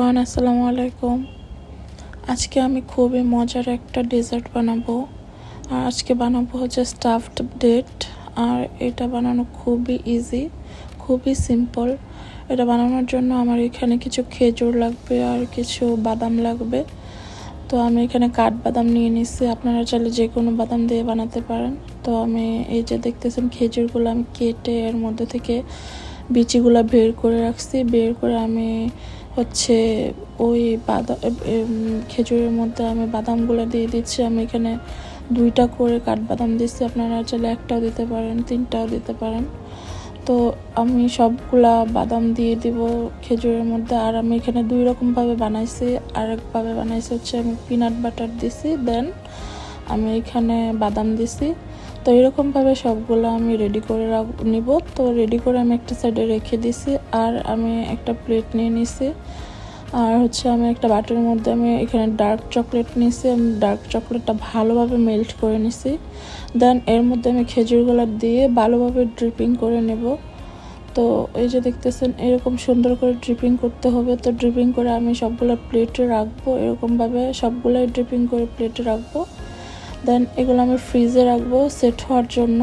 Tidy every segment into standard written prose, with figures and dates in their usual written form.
Everyone, আসসালামু আলাইকুম। আজকে আমি খুবই মজার একটা ডেজার্ট বানাবো। আর আজকে বানাবো হচ্ছে স্টাফড ডেট। আর এটা বানানো খুবই ইজি, খুবই সিম্পল। এটা বানানোর জন্য আমার এখানে কিছু খেজুর লাগবে আর কিছু বাদাম লাগবে। তো আমি এখানে কাঠবাদাম নিয়ে নিচ্ছি, আপনারা চাইলে যে কোনো বাদাম দিয়ে বানাতে পারেন। তো আমি এই যে দেখতেছেন খেজুরগুলো আমি কেটে এর মধ্যে থেকে বিচিগুলো বের করে রাখছি। বের করে আমি হচ্ছে ওই খেজুরের মধ্যে আমি বাদামগুলো দিয়ে দিচ্ছি। আমি এখানে 2টা করে কাঠবাদাম দিচ্ছি, আপনারা চাইলে 1টাও দিতে পারেন, 3টাও দিতে পারেন। তো আমি সবগুলা বাদাম দিয়ে দিব খেজুরের মধ্যে। আর আমি এখানে 2 রকমভাবে বানাইছি। আরেকভাবে বানাইছি হচ্ছে আমি পিনাট বাটার দিছি, দেন আমি এখানে বাদাম দিছি। তো এরকমভাবে সবগুলো আমি রেডি করে নিব। তো রেডি করে আমি একটা সাইডে রেখে দিছি। আর আমি একটা প্লেট নিয়ে নিছি। আর হচ্ছে আমি একটা বাটির মধ্যে আমি এখানে ডার্ক চকলেট নিছি। আমি ডার্ক চকলেটটা ভালোভাবে মেল্ট করে নিছি। দেন এর মধ্যে আমি খেজুরগুলো দিয়ে ভালোভাবে ড্রিপিং করে নেব। তো এই যে দেখতেছেন এরকম সুন্দর করে ড্রিপিং করতে হবে। তো ড্রিপিং করে আমি সবগুলো প্লেটে রাখবো, এরকমভাবে সবগুলোই ড্রিপিং করে প্লেটে রাখবো। দেন এগুলো আমি ফ্রিজে রাখবো সেট হওয়ার জন্য।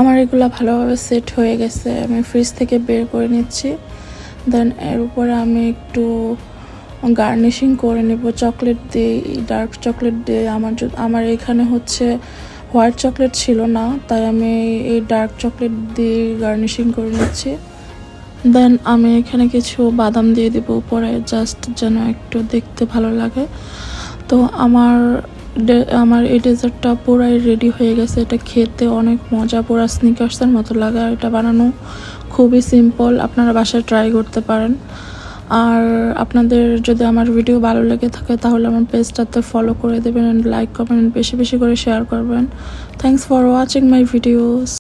আমার এগুলো ভালোভাবে সেট হয়ে গেছে, আমি ফ্রিজ থেকে বের করে নিচ্ছি। দেন এর উপরে আমি একটু গার্নিশিং করে নেব চকলেট দিয়ে, ডার্ক চকলেট দিয়ে। আমার এখানে হচ্ছে হোয়াইট চকলেট ছিল না, তাই আমি এই ডার্ক চকলেট দিয়ে গার্নিশিং করে নিচ্ছি। দেন আমি এখানে কিছু বাদাম দিয়ে দেবো উপরে, জাস্ট যেন একটু দেখতে ভালো লাগে। তো আমার এই ডেজার্টটা পুরাই রেডি হয়ে গেছে। এটা খেতে অনেক মজা, পুরা স্নিকার্সের মতো লাগে। আর এটা বানানো খুবই সিম্পল, আপনারা বাসায় ট্রাই করতে পারেন। আর আপনাদের যদি আমার ভিডিও ভালো লেগে থাকে তাহলে আমার পেজটাতে ফলো করে দেবেন, লাইক কমেন্ট বেশি বেশি করে শেয়ার করবেন। Thanks for watching my videos.